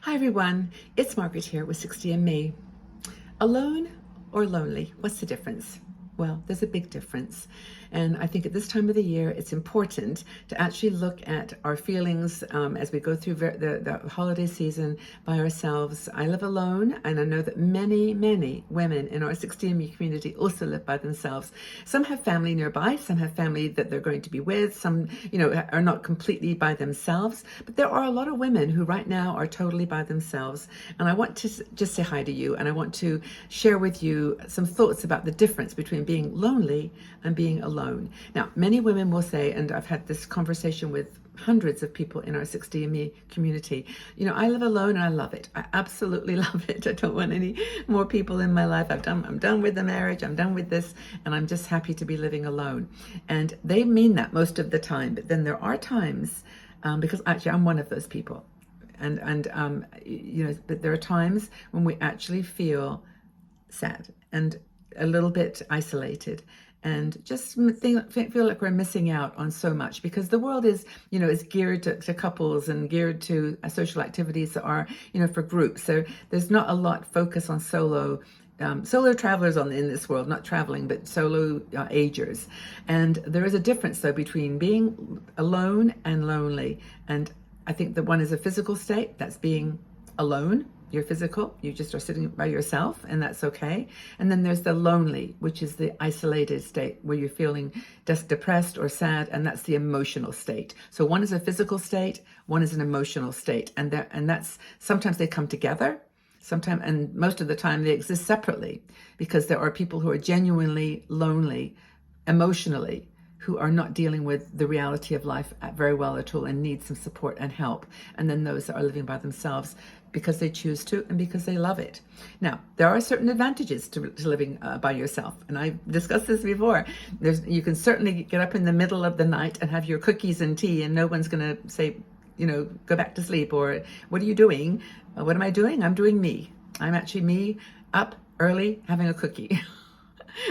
Hi everyone, it's Margaret here with 60 and Me. Alone or lonely, what's the difference? Well, there's a big difference. And I think at this time of the year, it's important to actually look at our feelings as we go through the holiday season by ourselves. I live alone, and I know that many, many women in our 60 and Me community also live by themselves. Some have family nearby, some have family that they're going to be with, some, are not completely by themselves. But there are a lot of women who right now are totally by themselves. And I want to just say hi to you, and I want to share with you some thoughts about the difference between being lonely and being alone. Now, many women will say, and I've had this conversation with hundreds of people in our 60 and Me community, I live alone and I love it. I absolutely love it. I don't want any more people in my life. I'm done with the marriage. I'm done with this, and I'm just happy to be living alone. And they mean that most of the time. But then there are times, because actually I'm one of those people, but there are times when we actually feel sad and a little bit isolated, and just feel like we're missing out on so much, because the world is geared to couples and geared to social activities that are for groups. So there's not a lot focus on solo travelers in this world, not traveling, but solo agers. And there is a difference though between being alone and lonely. And I think that one is a physical state, that's being alone. You're physical, you just are sitting by yourself, and that's okay. And then there's the lonely, which is the isolated state where you're feeling just depressed or sad, and that's the emotional state. So one is a physical state, one is an emotional state, and that's sometimes they come together, sometimes, and most of the time they exist separately, because there are people who are genuinely lonely emotionally, who are not dealing with the reality of life very well at all and need some support and help. And then those that are living by themselves because they choose to and because they love it. Now, there are certain advantages to living by yourself. And I've discussed this before. You can certainly get up in the middle of the night and have your cookies and tea, and no one's going to say, go back to sleep, or what are you doing? What am I doing? I'm doing me. I'm actually me, up early, having a cookie.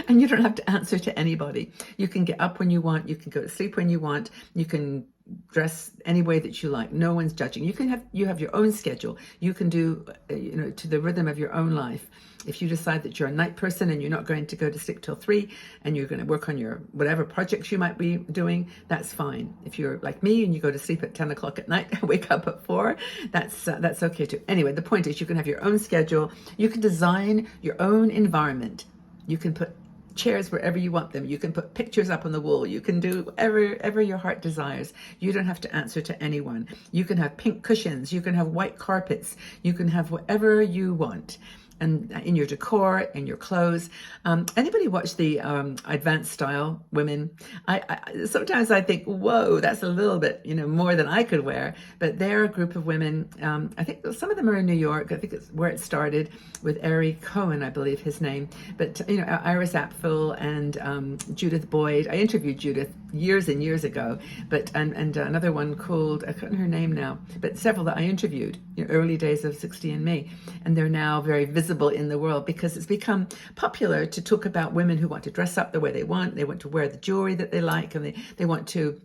And you don't have to answer to anybody. You can get up when you want. You can go to sleep when you want. You can dress any way that you like. No one's judging. You have your own schedule. You can do, to the rhythm of your own life. If you decide that you're a night person and you're not going to go to sleep till 3, and you're going to work on your whatever projects you might be doing, that's fine. If you're like me and you go to sleep at 10 o'clock at night and wake up at 4, that's okay too. Anyway, the point is you can have your own schedule. You can design your own environment. You can put chairs wherever you want them. You can put pictures up on the wall. You can do whatever your heart desires. You don't have to answer to anyone. You can have pink cushions. You can have white carpets. You can have whatever you want. And in your decor, in your clothes. Anybody watch the Advanced Style Women? I sometimes I think, whoa, that's a little bit, more than I could wear. But they're a group of women. I think some of them are in New York. I think it's where it started with Ari Cohen, I believe his name. But Iris Apfel and Judith Boyd. I interviewed Judith years and years ago. But and another one called, I can't remember her name now. But several that I interviewed, early days of 60 and Me, and they're now very visible in the world, because it's become popular to talk about women who want to dress up the way they want to wear the jewelry that they like, and they want to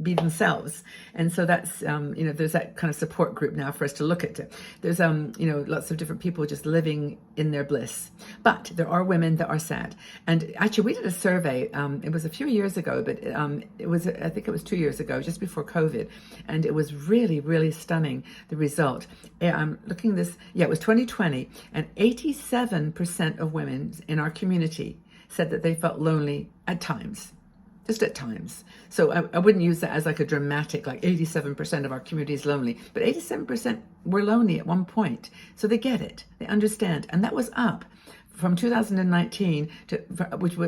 be themselves. And so that's there's that kind of support group now for us to look at. There's lots of different people just living in their bliss. But there are women that are sad. And actually we did a survey, it was a few years ago, but I think it was 2 years ago, just before COVID, and it was really, really stunning, the result. I'm looking this, it was 2020, and 87% of women in our community said that they felt lonely at times. Just at times. So I wouldn't use that as like a dramatic, like 87% of our community is lonely, but 87% were lonely at one point. So they get it, they understand. And that was up from 2019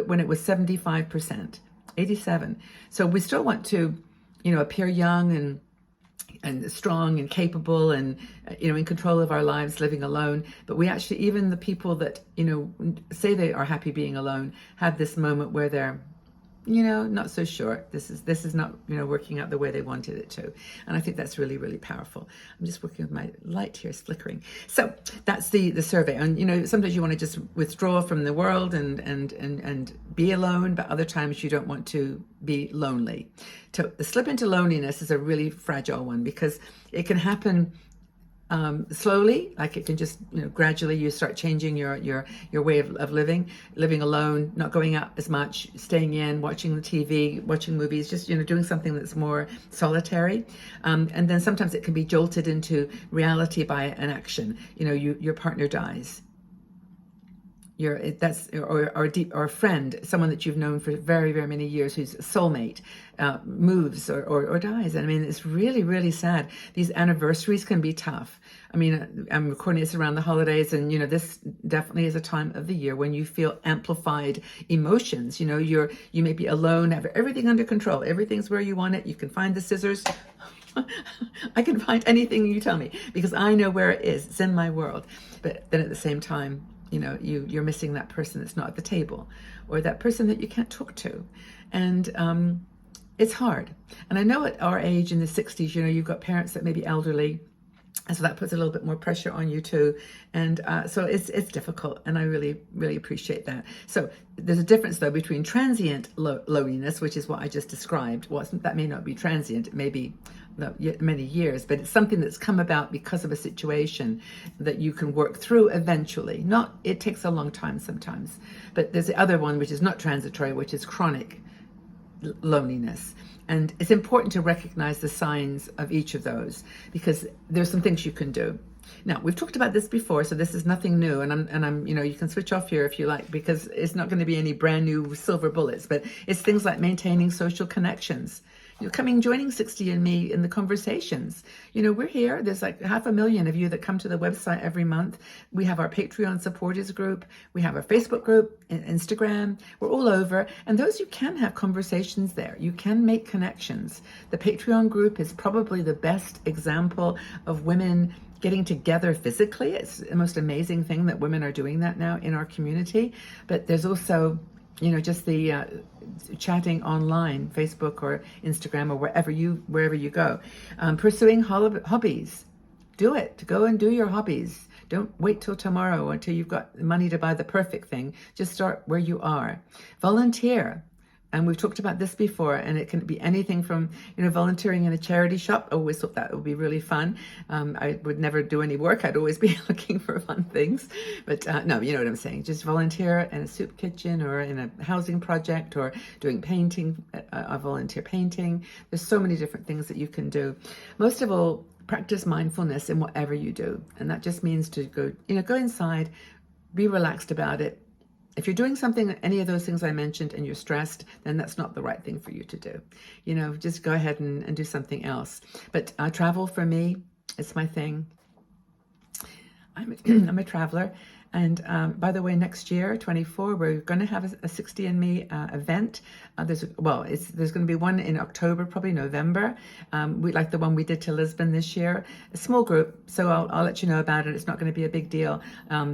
when it was 75%, 87. So we still want to, appear young and strong and capable and, in control of our lives, living alone. But we actually, even the people that, say they are happy being alone, have this moment where they're, not so sure. This is not, working out the way they wanted it to. And I think that's really, really powerful. I'm just working with my light here, it's flickering. So that's the survey. And, sometimes you want to just withdraw from the world and be alone, but other times you don't want to be lonely. To slip into loneliness is a really fragile one, because it can happen slowly, like it can just, gradually you start changing your way of living alone, not going out as much, staying in, watching the TV, watching movies, just, doing something that's more solitary. And then sometimes it can be jolted into reality by an action. Your partner dies. Or a friend, someone that you've known for very, very many years, whose soulmate moves or dies. And I mean, it's really, really sad. These anniversaries can be tough. I mean, I'm recording this around the holidays, and this definitely is a time of the year when you feel amplified emotions. You may be alone, have everything under control, everything's where you want it. You can find the scissors. I can find anything you tell me because I know where it is. It's in my world. But then at the same time, you're missing that person that's not at the table, or that person that you can't talk to. And it's hard. And I know at our age in the 60s, you've got parents that may be elderly, and so that puts a little bit more pressure on you too. And so it's difficult, and I really, really appreciate that. So there's a difference though between transient loneliness, which is what I just described. Well, that may not be transient, it may be many years, but it's something that's come about because of a situation that you can work through eventually. It takes a long time sometimes. But there's the other one, which is not transitory, which is chronic loneliness. And it's important to recognize the signs of each of those, because there's some things you can do. Now, we've talked about this before, so this is nothing new, and I'm you can switch off here if you like, because it's not going to be any brand new silver bullets, but it's things like maintaining social connections. Joining 60andMe in the conversations. We're here. There's like 500,000 of you that come to the website every month. We have our Patreon supporters group. We have our Facebook group, Instagram. We're all over. And you can have conversations there. You can make connections. The Patreon group is probably the best example of women getting together physically. It's the most amazing thing that women are doing that now in our community. But there's also just the chatting online, Facebook or Instagram or wherever you go. Pursuing hobbies. Do it. Go and do your hobbies. Don't wait till tomorrow until you've got money to buy the perfect thing. Just start where you are. Volunteer. And we've talked about this before, and it can be anything from, volunteering in a charity shop. I always thought that would be really fun. I would never do any work. I'd always be looking for fun things. But no, you know what I'm saying. Just volunteer in a soup kitchen or in a housing project or doing painting, volunteer painting. There's so many different things that you can do. Most of all, practice mindfulness in whatever you do. And that just means to go inside, be relaxed about it. If you're doing something, any of those things I mentioned, and you're stressed, then that's not the right thing for you to do. Just go ahead and do something else. But travel for me, it's my thing. I'm a traveler. And by the way, next year, 24, we're going to have a 60andMe event. There's going to be one in October, probably November. We like the one we did to Lisbon this year. A small group, so I'll let you know about it. It's not going to be a big deal,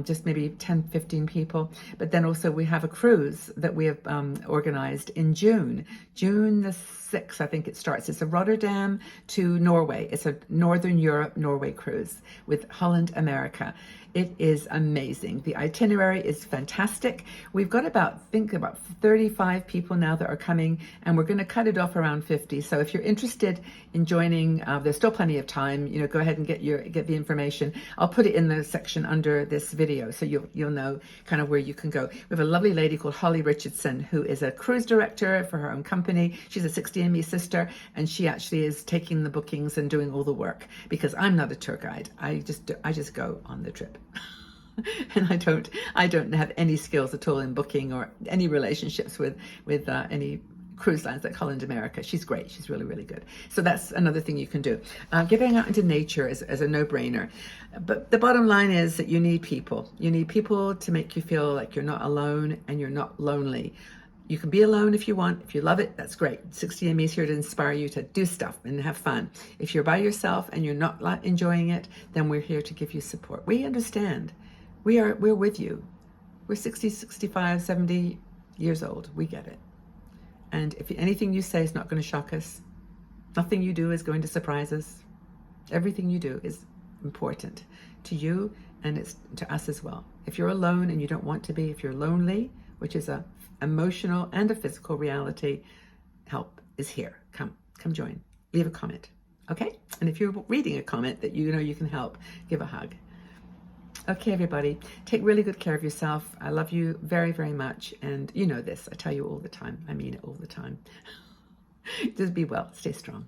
just maybe 10, 15 people. But then also we have a cruise that we have organized in June the 6th, I think it starts. It's a Rotterdam to Norway. It's a Northern Europe, Norway cruise with Holland America. It is amazing. The itinerary is fantastic. We've got about 35 people now that are coming, and we're going to cut it off around 50. So if you're interested in joining, there's still plenty of time. Go ahead and get the information. I'll put it in the section under this video, so you'll know kind of where you can go. We have a lovely lady called Holly Richardson, who is a cruise director for her own company. She's a 60andMe sister, and she actually is taking the bookings and doing all the work, because I'm not a tour guide. I just go on the trip. And I don't have any skills at all in booking or any relationships with any cruise lines like Holland America. She's great. She's really, really good. So that's another thing you can do. Getting out into nature is a no-brainer. But the bottom line is that you need people. You need people to make you feel like you're not alone and you're not lonely. You can be alone if you want. If you love it, that's great. 60andMe is here to inspire you to do stuff and have fun. If you're by yourself and you're not enjoying it, then we're here to give you support. We understand. We're with you. We're 60, 65, 70 years old. We get it. And if anything you say is not going to shock us, nothing you do is going to surprise us. Everything you do is important to you, and it's to us as well. If you're alone and you don't want to be, if you're lonely, which is a emotional and a physical reality, help is here. Come join. Leave a comment. Okay? And if you're reading a comment that you know you can help, give a hug. Okay, everybody, take really good care of yourself. I love you very, very much. And you know this. I tell you all the time. I mean it all the time. Just be well. Stay strong.